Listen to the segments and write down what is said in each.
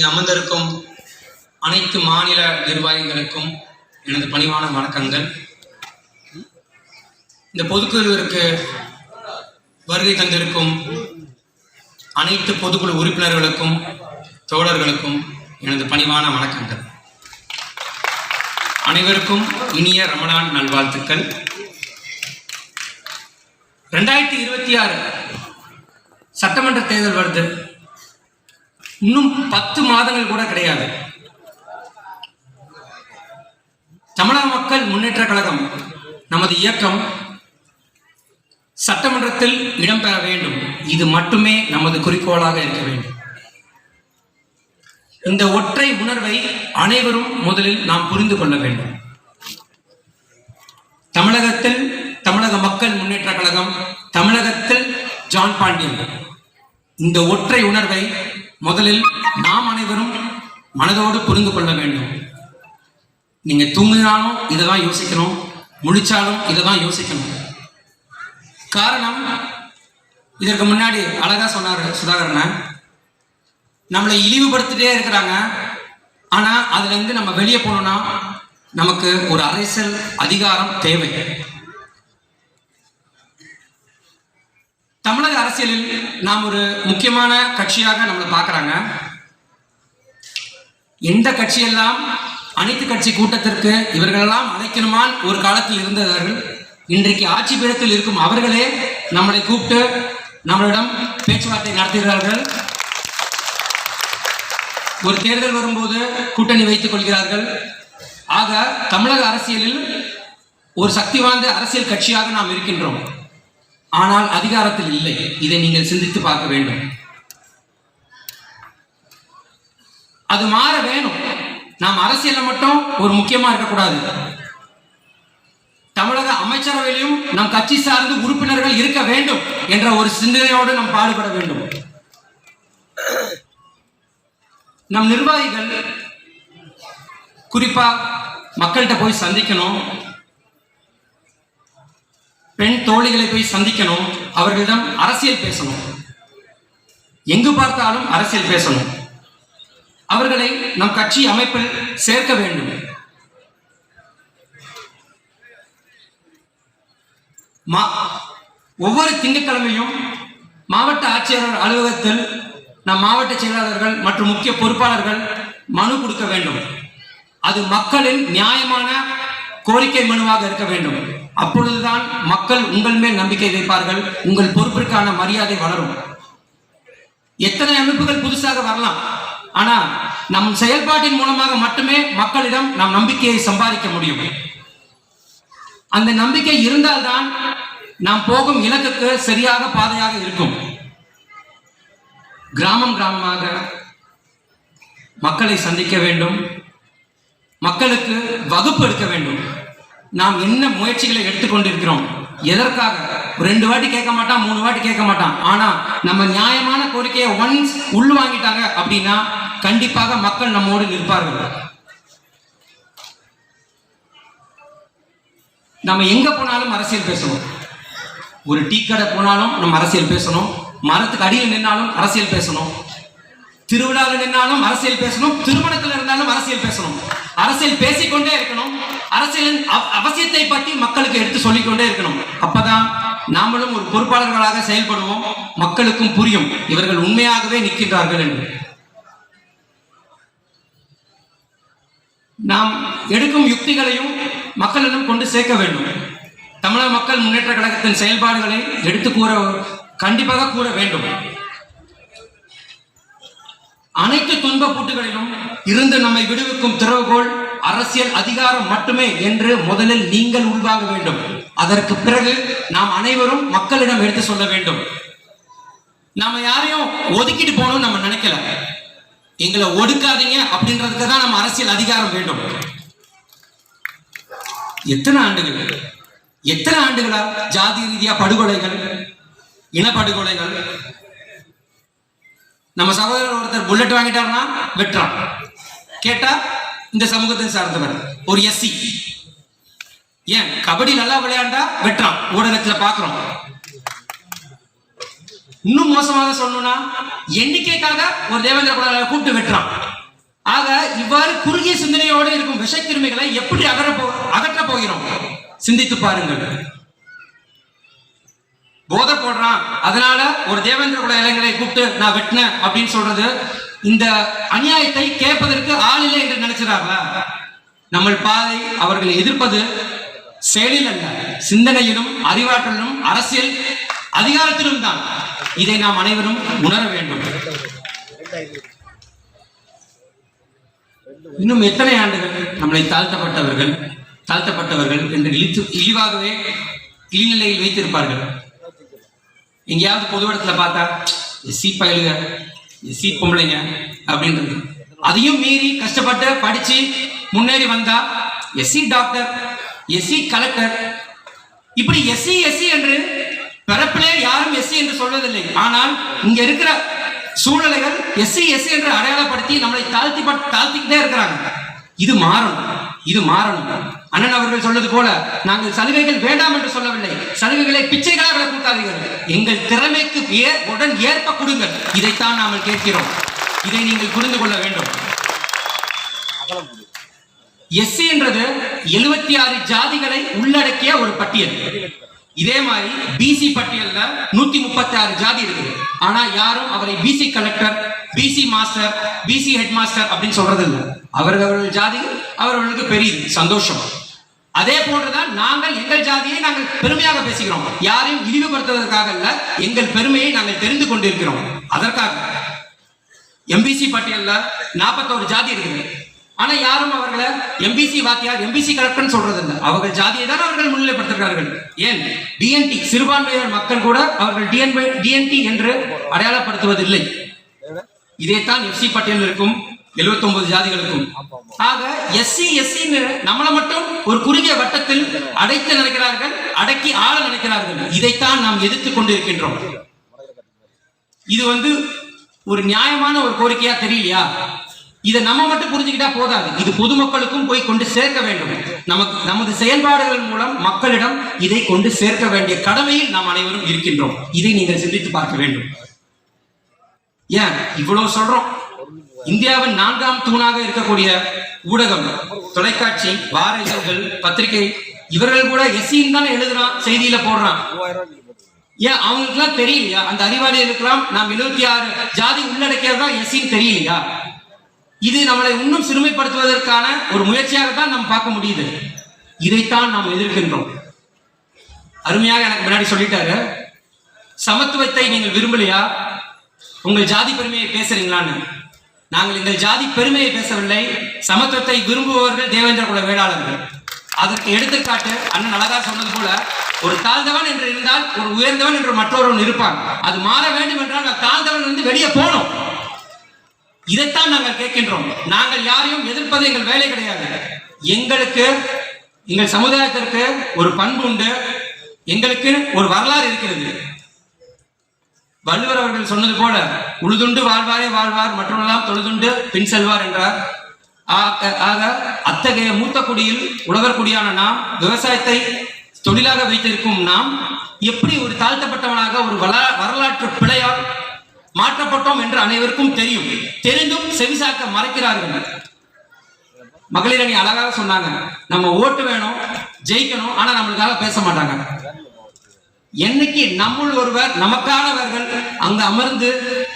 இங்கு அமர்ந்திருக்கும் அனைத்து மாநில நிர்வாகிகளுக்கும் எனது பணிவான வணக்கங்கள். இந்த பொதுக்குழுவிற்கு வருகை தந்திருக்கும் அனைத்து பொதுக்குழு உறுப்பினர்களுக்கும் தோழர்களுக்கும் எனது பணிவான வணக்கங்கள். அனைவருக்கும் இனிய ரமலான் நல்வாழ்த்துக்கள். 2026 சட்டமன்ற தேர்தல் வருது. இன்னும் 10 மாதங்கள் கூட கிடையாது. தமிழக மக்கள் முன்னேற்ற கழகம் நமது இயக்கம் சட்டமன்றத்தில் இடம்பெற வேண்டும். இது மட்டுமே நமது குறிக்கோளாக இருக்க வேண்டும். இந்த ஒற்றை உணர்வை அனைவரும் முதலில் நாம் புரிந்து கொள்ள வேண்டும். தமிழகத்தில் தமிழக மக்கள் முன்னேற்ற கழகம், தமிழகத்தில் ஜான் பாண்டியன், இந்த ஒற்றை உணர்வை முதலில் நாம் அனைவரும் மனதோடு புரிந்து கொள்ள வேண்டும். நீங்க தூங்கினாலும் இதை தான் யோசிக்கணும், முழிச்சாலும் இதை தான் யோசிக்கணும். காரணம், இதற்கு முன்னாடி அழகா சொன்னார் சுதாகரன், நம்மளை இழிவுபடுத்திட்டே இருக்கிறாங்க. ஆனா அதுல இருந்து நம்ம வெளியே போனோம்னா நமக்கு ஒரு அரசியல் அதிகாரம் தேவை. தமிழக அரசியலில் நாம் ஒரு முக்கியமான கட்சியாக நம்மளை பார்க்குறாங்க. எந்த கட்சியெல்லாம் அனைத்து கட்சி கூட்டத்திற்கு இவர்களெல்லாம் அழைக்கணுமான் ஒரு காலத்தில் இருந்தவர்கள், இன்றைக்கு ஆட்சி பீடத்தில் இருக்கும் அவர்களே நம்மளை கூப்பிட்டு நம்மளிடம் பேச்சுவார்த்தை நடத்துகிறார்கள். ஒரு தேர்தல் வரும்போது கூட்டணி வைத்துக் கொள்கிறார்கள். ஆக தமிழக அரசியலில் ஒரு சக்தி வாய்ந்த அரசியல் கட்சியாக நாம் இருக்கின்றோம். ஆனால் அதிகாரத்தில் இல்லை. இதை நீங்கள் சிந்தித்து பார்க்க வேண்டும். அது மாற வேணும். நாம் அரசியல்ல மட்டும் ஒரு முக்கியமா இருக்கக்கூடாது. தமிழக அமைச்சரவையிலும் நம் கட்சி சார்ந்து உறுப்பினர்கள் இருக்க வேண்டும் என்ற ஒரு சிந்தனையோடு நாம் பாடுபட வேண்டும். நம் நிர்வாகிகள் குறிப்பா மக்கள்கிட்ட போய் சந்திக்கணும், பெண் தோழிகளை போய் சந்திக்கணும், அவர்களிடம் அரசியல் பேசணும். எங்கு பார்த்தாலும் அரசியல் பேசணும். அவர்களை நம் கட்சி அமைப்பில் சேர்க்க வேண்டும். ஒவ்வொரு திங்கட்கிழமையும் மாவட்ட ஆட்சியர் அலுவலகத்தில் நம் மாவட்ட செயலாளர்கள் மற்றும் முக்கிய பொறுப்பாளர்கள் மனு கொடுக்க வேண்டும். அது மக்களின் நியாயமான கோரிக்கை மனுவாக இருக்க வேண்டும். அப்பொழுதுதான் மக்கள் உங்கள் மேல் நம்பிக்கை வைப்பார்கள். உங்கள் பொறுப்பிற்கான மரியாதை வளரும். எத்தனை அமைப்புகள் புதுசாக வரலாம், ஆனா நம் செயல்பாட்டின் மூலமாக மட்டுமே மக்களிடம் நாம் நம்பிக்கையை சம்பாதிக்க முடியும். அந்த நம்பிக்கை இருந்தால்தான் நாம் போகும் இலக்குக்கு சரியாக பாதையாக இருக்கும். கிராமம் கிராமமாக மக்களை சந்திக்க வேண்டும். மக்களுக்கு வகுப்பு எடுக்க வேண்டும். நாம் என்ன முயற்சிகளை எடுத்துக்கொண்டிருக்கிறோம், எதற்காக? 2 வாட்டி கேட்க மாட்டான், 3 வாட்டி கேட்க மாட்டான். ஆனா நம்ம நியாயமான கோரிக்கையை ஒன்ஸ் உள் வாங்கிட்டாங்க அப்படின்னா கண்டிப்பாக மக்கள் நம்மோடு நிற்பார்கள். நம்ம எங்க போனாலும் அரசியல் பேசணும். ஒரு டீ கடை போனாலும் நம்ம அரசியல் பேசணும். மரத்துக்கு அடியில் நின்னாலும் அரசியல் பேசணும். திருவிழாவில் நின்னாலும் அரசியல் பேசணும். திருமணத்தில் இருந்தாலும் அரசியல் பேசணும். அரசியல் பேசிக்கொண்டே இருக்கணும். அரசியலின் அவசியத்தை பற்றி மக்களுக்கு எடுத்து சொல்லிக்கொண்டே இருக்கணும். அப்பதான் நாமளும் ஒரு பொறுப்பாளர்களாக செயல்படுவோம். மக்களுக்கும் புரியும் இவர்கள் உண்மையாகவே நிற்கின்றார்கள் என்று. நாம் எடுக்கும் யுக்திகளையும் மக்களிடம் கொண்டு சேர்க்க வேண்டும். தமிழக மக்கள் முன்னேற்ற கழகத்தின் செயல்பாடுகளை எடுத்து கண்டிப்பாக கூற வேண்டும். அனைத்து துன்ப பூட்டுகளிலும் இருந்து நம்மை விடுவிக்கும் திறவுகோல் அரசியல் அதிகாரம் மட்டுமே என்று முதலில் நீங்கள் உள்வாங்க வேண்டும். அதற்கு பிறகு நாம் அனைவரும் மக்களிடம் எடுத்து சொல்ல வேண்டும். நாம யாரையும் ஒதுக்கிட்டு போகணும்னு நம்ம நினைக்கல. எங்களை ஒடுக்காதீங்க அப்படின்றதுக்கு தான் நம்ம அரசியல் அதிகாரம் வேண்டும். எத்தனை ஆண்டுகளா ஜாதி ரீதியா படுகொலைகள், இனப்படுகொலைகள். நம்ம சகோதரர் ஒருத்தர் புல்லட் வாங்கிட்டாருன்னா வெட்டுறான். கேட்டா இந்த சமூகத்தை சார்ந்தவர், ஒரு எஸ்சி. ஏன் கபடி நல்லா விளையாண்டா வெட்டுறான். ஊடகத்துல பாக்குறோம். இன்னும் மோசமாக சொல்லணும்னா எண்ணிக்கைக்காக ஒரு தேவேந்திர குல கூப்பிட்டு வெட்டுறான். ஆக இவ்வாறு குறுகிய சிந்தனையோடு இருக்கும் விஷக்கிருமிகளை எப்படி அகற்ற போகிறோம் சிந்தித்து பாருங்கள். போதை போடுறான், அதனால ஒரு தேவேந்திர குல இளைஞரை கூப்பிட்டு நான் வெட்டினேன் அப்படின்னு சொல்றது இந்த அநியாயத்தை கேட்பதற்கு ஆள் இல்லை என்று நினைச்சார்களா? நம்ம பாதை அவர்களை எதிர்ப்பது செயலில் அல்ல, சிந்தனையிலும் அறிவாற்றலிலும் அரசியல் அதிகாரத்திலும் தான். இதை நாம் அனைவரும் உணர வேண்டும். இன்னும் எத்தனை ஆண்டுகள் நம்மளை தாழ்த்தப்பட்டவர்கள் என்று இழிவாகவே இழிநிலையில் வைத்திருப்பார்கள். எங்கேயாவது பொது இடத்துல பார்த்தா எஸ்சி பயலுக, எஸ்சி பொம்பளைங்க அப்படின்றது. அதையும் மீறி கஷ்டப்பட்டு படிச்சு முன்னேறி வந்தா எஸ்சி டாக்டர், எஸ்சி கலெக்டர், இப்படி எஸ்சி எஸ்சி என்று பிறப்பிலே யாரும் எஸ்சி என்று சொல்வதில்லை. ஆனால் இங்க இருக்கிற சூழ்நிலைகள் எஸ்சி எஸ்சி என்று அடையாளப்படுத்தி நம்மளை தாழ்த்திக்கிட்டே இருக்கிறாங்க. இது மாறணும். அண்ணன் அவர்கள் சொன்னது போல நாங்கள் சலுகைகள் வேண்டாம் என்று சொல்லவில்லை. சலுகைகளை பிச்சைகளாக கொடுக்காதீர்கள், எங்கள் திறமைக்கு உடன் ஏற்ப கொடுங்கள். இதைத்தான் நாங்கள் கேட்கிறோம். இதை நீங்கள் புரிந்து கொள்ள வேண்டும். எஸ்சி என்றது 76 ஜாதிகளை உள்ளடக்கிய ஒரு பட்டியல். இதே மாதிரி பிசி பட்டியல்ல 136 ஜாதி இருக்குது. ஆனா யாரும் அவரை PC collector, PC master, PC head master அப்படின்னு சொல்றது இல்லை. அவர்கள் ஜாதி அவர்களுக்கு பெரியது, சந்தோஷம். அதே போன்றுதான் நாங்கள் எங்கள் ஜாதியை நாங்கள் பெருமையாக பேசுகிறோம். யாரையும் இழிவுபடுத்துவதற்காக அல்ல, எங்கள் பெருமையை நாங்கள் தெரிந்து கொண்டிருக்கிறோம். அதற்காக எம்பிசி பட்டியல்ல 41 ஜாதி இருக்குது. ஆனா யாரும் அவர்களை எம்பிசி வாத்தியார், எம்பிசி கலெக்டர் சொல்றது இல்லை. அவர்கள் ஜாதியை தான் அவர்கள் முன்னிலைப்படுத்துகிறார்கள். ஏன் டிஎன்டி சிறுபான்மையினர் மக்கள் கூட அவர்கள் டிஎன்டி என்று அடையாளப்படுத்துவதில்லை. இதைத்தான் எஃப்சி பட்டியல் இருக்கும் 79 ஜாதிகளுக்கும். ஆக எஸ்சி எஸ்சின்னு நம்மளை மட்டும் ஒரு குறுகிய வட்டத்தில் அடைத்து நினைக்கிறார்கள், அடக்கி ஆள நினைக்கிறார்கள். இதைத்தான் நாம் எதிர்த்து கொண்டிருக்கின்றோம். இது ஒரு நியாயமான ஒரு கோரிக்கையா தெரியலையா? இதை நம்ம மட்டும் புரிஞ்சுக்கிட்டா போதாது, இது பொதுமக்களுக்கும் போய் கொண்டு சேர்க்க வேண்டும். நமது செயல்பாடுகள் மூலம் மக்களிடம் இதை கொண்டு சேர்க்க வேண்டிய கடமையில் நாம் அனைவரும் இருக்கின்றோம். இதை நீங்கள் சிந்தித்து பார்க்க வேண்டும். ஏன் இவ்வளவு சொல்றோம்? இந்தியாவின் 4ஆம் தூணாக இருக்கக்கூடிய ஊடகம், தொலைக்காட்சி, வார இதழ்கள், பத்திரிகை, இவர்கள் கூட எஸ்சின்னு தானே எழுதுறான், செய்தியில போடுறான். ஏன் அவங்களுக்குலாம் தெரியலையா? அந்த அறிவாளிகளுக்கெல்லாம் நாம் 76 ஜாதி உள்ளடக்கியதான் எஸ்சின்னு தெரியலையா? இது நம்மளை இன்னும் சிறுமைப்படுத்துவதற்கான ஒரு முயற்சியாகத்தான் நாம் பார்க்க முடியுது. இதைத்தான் நாம் எதிர்க்கின்றோம். அருமையாக எனக்கு முன்னாடி சொல்லிட்டாரு, சமத்துவத்தை நீங்கள் விரும்பலையா? உங்கள் ஜாதி பெருமையை பேசுறீங்களான்னு. நாங்கள் எங்கள் ஜாதி பெருமையை பேசவில்லை, சமத்துவத்தை விரும்புபவர்கள் தேவேந்திர குல வேளாளர்கள். அதற்கு எடுத்துக்காட்டு அண்ணன் அழகா சொன்னது போல, ஒரு தாழ்ந்தவன் என்று இருந்தால் ஒரு உயர்ந்தவன் என்று மற்றொருவன் இருப்பான். அது மாற வேண்டும் என்றால் தாழ்ந்தவன் இருந்து வெளியே போனோம். இதைத்தான் நாங்கள் கேட்கின்றோம். நாங்கள் யாரையும் எதிர்ப்பது எங்கள் வேலை கிடையாது. எங்களுக்கு, எங்கள் சமுதாயத்திற்கு ஒரு பண்பு உண்டு, எங்களுக்கு ஒரு வரலாறு இருக்கிறது. வள்ளுவர் அவர்கள் சொன்னது போல, உழுதுண்டு வாழ்வாரே வாழ்வார், மற்றவர்களெல்லாம் தொழுதுண்டு பின் செல்வார் என்றார். ஆக அத்தகைய மூத்த குடியில் உழவர் குடியான நாம், விவசாயத்தை தொழிலாக வைத்திருக்கும் நாம், எப்படி ஒரு தாழ்த்தப்பட்டவனாக ஒரு வரலாற்று பிழையால் மாற்றப்பட்டோம் என்று அனைவருக்கும் தெரியும். தெரிந்தும் செவிசாக்க மறைக்கிறார்கள். மகளிர் அணி அழகாக சொன்னாங்க, நம்ம ஓட்டு வேணும், ஜெயிக்கணும், ஆனா நம்மளுக்காக பேச மாட்டாங்க. என்னைக்கு நம்முள் ஒருவர் நமக்கானவர்கள் அங்கு அமர்ந்து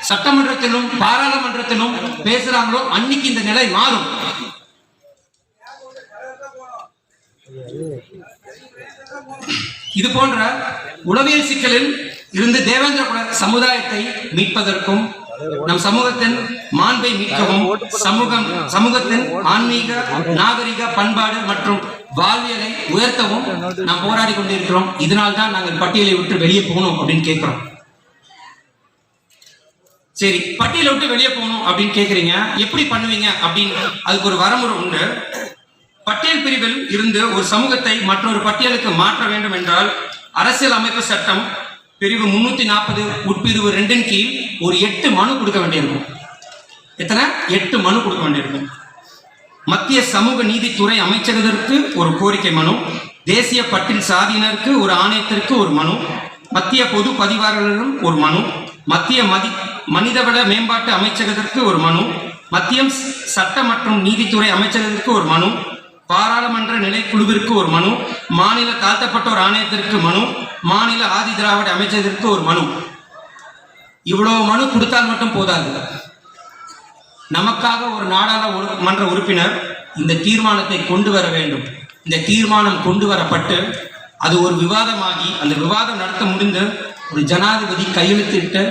சட்டமன்றத்திலும் பாராளுமன்றத்திலும் பேசுறாங்களோ அன்னைக்கு இந்த நிலை மாறும். இது போன்ற உளவியல் சிக்கலில் இருந்து தேவேந்திர குல சமுதாயத்தை மீட்பதற்கும், நம் சமூகத்தின் மாண்பை மீட்கவும், சமூகத்தின் ஆன்மீக, நாகரிக, பண்பாடு மற்றும் வாழ்வியலை உயர்த்தவும் நாம் போராடி கொண்டிருக்கிறோம். இதனால் தான் நாங்கள் பட்டியலை விட்டு வெளியே போகணும் அப்படின்னு கேட்கிறோம். சரி, பட்டியலை விட்டு வெளியே போகணும் அப்படின்னு கேட்குறீங்க, எப்படி பண்ணுவீங்க அப்படின்னு அதுக்கு ஒரு வரமுறை உண்டு. பட்டியல் பிரிவில் இருந்து ஒரு சமூகத்தை மற்றொரு பட்டியலுக்கு மாற்ற வேண்டும் என்றால் அரசியல் அமைப்பு சட்டம் பிரிவு 340 உட்பிரிவு 2 கீழ் ஒரு 8 மனு கொடுக்க வேண்டியிருக்கும். எத்தனை? 8 மனு கொடுக்க வேண்டியிருக்கும். மத்திய சமூக நீதித்துறை அமைச்சகத்திற்கு ஒரு கோரிக்கை மனு, தேசிய பட்டியல் சாதியினருக்கு ஒரு ஆணையத்திற்கு ஒரு மனு, மத்திய பொது பதிவாளர்களிடம் ஒரு மனு, மத்திய மனிதவள மேம்பாட்டு அமைச்சகத்திற்கு ஒரு மனு, மத்திய சட்ட மற்றும் நீதித்துறை அமைச்சகத்திற்கு ஒரு மனு, பாராளுமன்ற நிலைக்குழுவிற்கு ஒரு மனு, மாநில தாழ்த்தப்பட்டோர் ஆணையத்திற்கு மனு, மாநில ஆதி திராவிட அமைச்சகத்திற்கு ஒரு மனு. இவ்வளவு மனு கொடுத்தால் மட்டும் போதாது. நமக்காக ஒரு நாடாளுமன்ற உறுப்பினர் இந்த தீர்மானத்தை கொண்டு வர வேண்டும். இந்த தீர்மானம் கொண்டு வரப்பட்டு அது ஒரு விவாதமாகி அந்த விவாதம் நடத்த முடிந்து ஒரு ஜனாதிபதி கையெழுத்திட்டு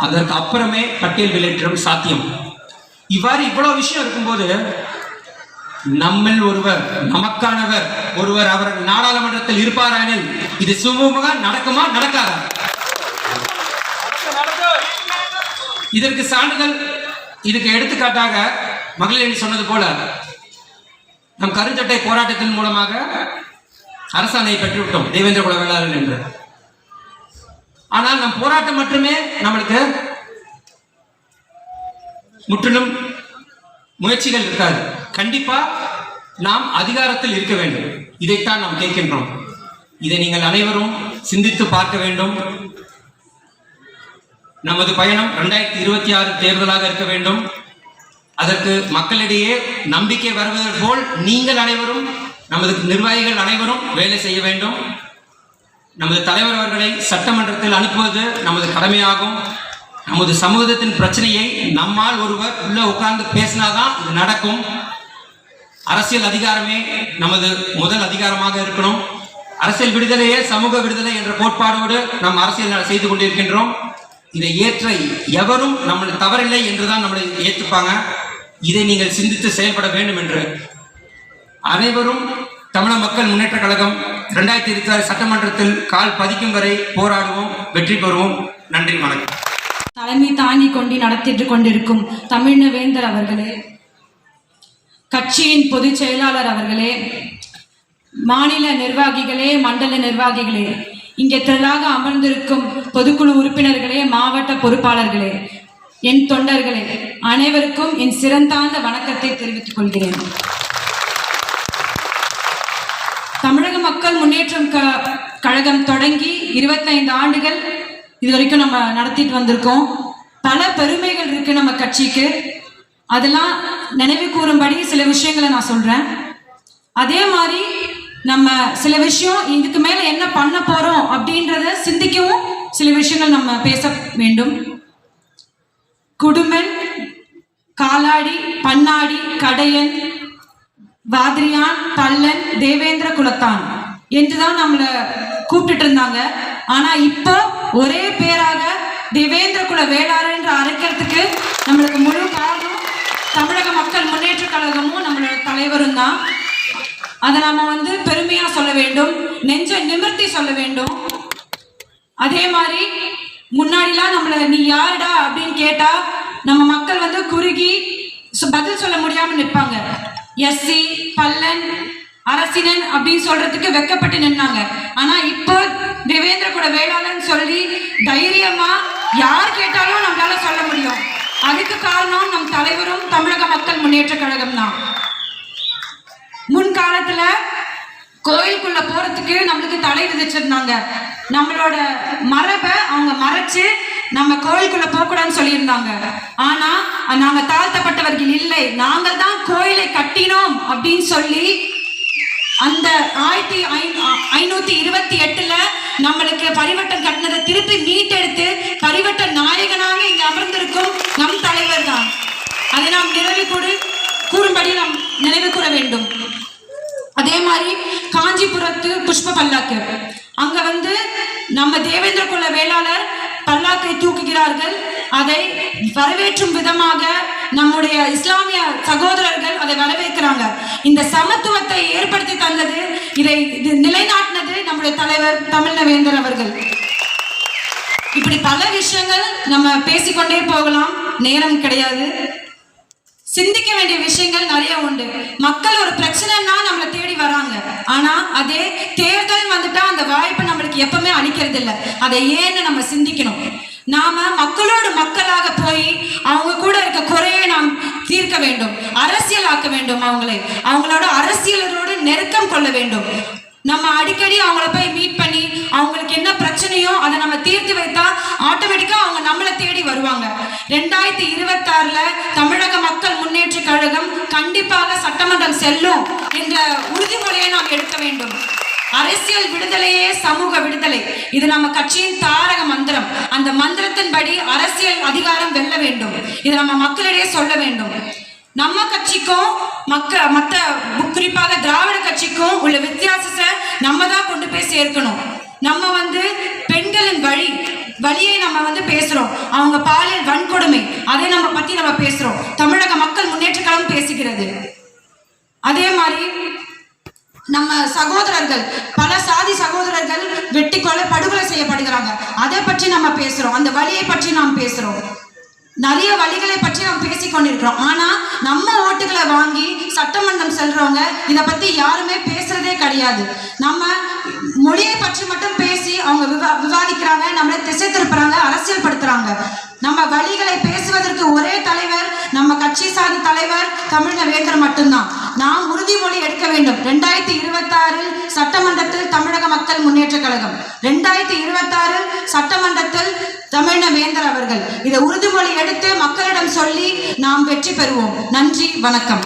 அதற்கு அப்புறமே பட்டியல் வெளியேற்றம் சாத்தியம். இவ்வளவு விஷயம் இருக்கும்போது நம்மில் ஒருவர், நமக்கானவர் ஒருவர் அவர் நாடாளுமன்றத்தில் இருப்பாரானில் இது சுமூகமாக நடக்குமா நடக்காதா? இதற்கு சான்றிதழ், இதுக்கு எடுத்துக்காட்டாக மகளிரணி சொன்னது போல நம் கருஞ்சட்டை போராட்டத்தின் மூலமாக அரசாணையை பெற்றுவிட்டோம் தேவேந்திர குல வேளாளர் என்று. ஆனால் நம் போராட்டம் மட்டுமே நம்மளுக்கு முற்றிலும் முயற்சிகள் இருக்காது. கண்டிப்பா நாம் அதிகாரத்தில் இருக்க வேண்டும். இதைத்தான் நாம் கேட்கின்றோம். இதை நீங்கள் அனைவரும் சிந்தித்து பார்க்க வேண்டும். நமது பயணம் 2026 தேர்தலாக இருக்க வேண்டும். அதற்கு மக்களிடையே நம்பிக்கை வருவது போல் நீங்கள் அனைவரும், நமது நிர்வாகிகள் அனைவரும் வேலை செய்ய வேண்டும். நமது தலைவர் அவர்களை சட்டமன்றத்தில் அனுப்புவது நமது கடமையாகும். நமது சமூகத்தின் பிரச்சனையை நம்மால் ஒருவர் உள்ள உட்கார்ந்து பேசினாதான் இது நடக்கும். அரசியல் அதிகாரமே நமது முதல் அதிகாரமாக இருக்கணும். அரசியல் விடுதலையே சமூக விடுதலை என்ற கோட்பாடோடு நாம் அரசியல் செய்து கொண்டிருக்கின்றோம். இதை ஏற்ற எவரும் நம்மளை தவறில்லை என்றுதான் நம்மளை ஏற்றுப்பாங்க. இதை நீங்கள் சிந்தித்து செயல்பட வேண்டும் என்று அனைவரும் தமிழக மக்கள் முன்னேற்ற கழகம் 2026 சட்டமன்றத்தில் கால் பதிக்கும் வரை போராடுவோம், வெற்றி பெறுவோம். நன்றி, வணக்கம். தலைமை தாங்கி கொண்டு நடத்திட்டு கொண்டிருக்கும் தமிழ்ன வேந்தர் அவர்களே, கட்சியின் பொதுச் செயலாளர் அவர்களே, மாநில நிர்வாகிகளே, மண்டல நிர்வாகிகளே, இங்கே திரளாக அமர்ந்திருக்கும் பொதுக்குழு உறுப்பினர்களே, மாவட்ட பொறுப்பாளர்களே, என் தொண்டர்களே, அனைவருக்கும் என் சிறந்தாழ்ந்த வணக்கத்தை தெரிவித்துக் கொள்கிறேன். தமிழக மக்கள் முன்னேற்றம் கழகம் தொடங்கி 25 ஆண்டுகள் இதுவரைக்கும் நம்ம நடத்திட்டு வந்திருக்கோம். பல பெருமைகள் இருக்கு நம்ம கட்சிக்கு. அதெல்லாம் நினைவு கூறும்படி சில விஷயங்களை நான் சொல்றேன். அதே மாதிரி நம்ம சில விஷயம் இதுக்கு மேல என்ன பண்ண போறோம் அப்படின்றத சிந்திக்கவும் சில விஷயங்கள் நம்ம பேச வேண்டும். குடும்பன், காலாடி, பன்னாடி, கடையன், வாதிரியான், பல்லன், தேவேந்திர குலத்தான் என்றுதான் நம்மளை கூப்பிட்டு இருந்தாங்க. ஆனா இப்போ ஒரே பேராக தேவேந்திர குல வேளாளர் என்று அழைக்கிறதுக்கு நம்மளுக்கு முழு காரணம் தமிழக மக்கள் முன்னேற்ற கழகமும் நம்மளோட தலைவரும் தான். அதை நம்ம பெருமையா சொல்ல வேண்டும், நெஞ்ச நிமிர்த்தி சொல்ல வேண்டும். அதே மாதிரி முன்னாடிலாம் நம்மள நீ யாருடா அப்படின்னு கேட்டா நம்ம மக்கள் குறுகி பதில் சொல்ல முடியாம நிற்பாங்க. எஸ்சி, பல்லன், அரசினன் அப்படின்னு சொல்றதுக்கு வெக்கப்பட்டு நின்னாங்க. ஆனா இப்போ தேவேந்திர குல வேளாளர்னு சொல்லி தைரியமா யார் கேட்டாலும் நம்மளால சொல்ல முடியும். அதுக்கு காரணம் நம் தலைவரும் தமிழக மக்கள் முன்னேற்ற கழகம் தான். முன்காலத்துல கோயிலுக்குள்ள போறதுக்கு நம்மளுக்கு தடை விதிச்சிருந்தாங்க. நம்மளோட மரபை அவங்க மறைச்சு நம்ம கோயிலுக்குள்ள போகக்கூடாதுன்னு சொல்லியிருந்தாங்க. ஆனா நாங்க தாழ்த்தப்பட்டவர்கள் இல்லை, நாங்கள் தான் கோயிலை கட்டினோம் அப்படின்னு சொல்லி அந்த 1528 நம்மளுக்கு பரிவட்டம் கட்டினதை திருப்பி மீட்டெடுத்து பரிவட்ட நாயகனாக இங்க அமர்ந்திருக்கும் நம் தலைவர் தான். அதை நாம் கூறும்படி நாம் நினைவு கூற வேண்டும். அதே மாதிரி காஞ்சிபுரத்து புஷ்ப பல்லாக்கு, அங்க நம்ம தேவேந்திர குல வேளாளர் பல்லாக்கை தூக்குகிறார்கள். அதை வரவேற்றும் விதமாக நம்முடைய இஸ்லாமிய சகோதரர்கள் அதை வரவேற்கிறாங்க. இந்த சமத்துவத்தை ஏற்படுத்தி தந்தது, இதை நிலைநாட்டினது நம்முடைய தலைவர் தமிழ்ன வேந்தர் அவர்கள். இப்படி பல விஷயங்கள் நம்ம பேசிக்கொண்டே போகலாம், நேரம் கிடையாது. சிந்திக்க வேண்டிய விஷயங்கள் நிறைய உண்டு. மக்கள் ஒரு பிரச்சனைன்னா நம்மளை தேடி வராங்க. ஆனா அதே தேர்தல் வந்துட்டா அந்த வாய்ப்பை நம்மளுக்கு எப்பவுமே அளிக்கிறது இல்லை. அதை ஏன்னு நம்ம சிந்திக்கணும். நாம மக்களோடு மக்களாக போய் அவங்க கூட இருக்க குறையை நாம் தீர்க்க வேண்டும், அரசியலாக்க வேண்டும். அவங்களோட அரசியலோடு நெருக்கம் கொள்ள வேண்டும். நம்ம அடிக்கடி அவங்கள போய் மீட் பண்ணி அவங்களுக்கு என்ன பிரச்சனையோ அதை நம்ம தீர்த்து வைத்தா ஆட்டோமேட்டிக்கா அவங்க 2026ல தமிழக மக்கள் முன்னேற்ற கழகம் கண்டிப்பாக சட்டமன்றம் செல்லும் என்ற உறுதிமொழியை நாம் எடுக்க வேண்டும். அரசியல் விடுதலையே சமூக விடுதலை, இது நம்ம கட்சியின் தாரக மந்திரம். அந்த மந்திரத்தின்படி அரசியல் அதிகாரம் வெல்ல வேண்டும். இது நம்ம மக்களிடையே சொல்ல வேண்டும். நம்ம கட்சிக்கும் மற்ற குறிப்பாக திராவிட கட்சிக்கும் உள்ள வித்தியாசத்தை நம்ம தான் கொண்டு போய் சேர்க்கணும். நம்ம பெண்களின் வழியை நம்ம பேசுறோம். அவங்க பாலியல் வன்கொடுமை அதை நம்ம பேசுறோம். தமிழக மக்கள் முன்னேற்ற கழகம் பேசுகிறது. அதே மாதிரி நம்ம சகோதரர்கள், பல சாதி சகோதரர்கள் வெட்டி கொலை படுகொலை செய்யப்படுகிறாங்க. அதை பற்றி நம்ம பேசுறோம். அந்த வழியை பற்றி நாம் பேசுறோம். நிறைய வழிகளை பற்றி நாம் பேசிக் கொண்டிருக்கிறோம். ஆனா நம்ம ஓட்டுகளை வாங்கி சட்டமன்றம் செல்றவங்க இதை பத்தி யாருமே பேசுறதே கிடையாது. நம்ம மொழியை பற்றி மட்டும் பேசி அவங்க விவாதிக்கிறாங்க, நம்மளை திசை திருப்புறாங்க, அரசியல் படுத்துறாங்க. நம்ம வழிகளை பேசுவதற்கு ஒரே தலைவர் நம்ம கட்சி சார்ந்த தலைவர் தமிழக வேந்தர் மட்டும்தான். நாம் உறுதிமொழி எடுக்க வேண்டும். 2026 சட்டமன்றத்தில் தமிழக மக்கள் முன்னேற்ற கழகம், 2026 சட்டமன்றத்தில் தமிழக வேந்தர் அவர்கள் இதை உறுதிமொழி எடுத்து மக்களிடம் சொல்லி நாம் வெற்றி பெறுவோம். நன்றி, வணக்கம்.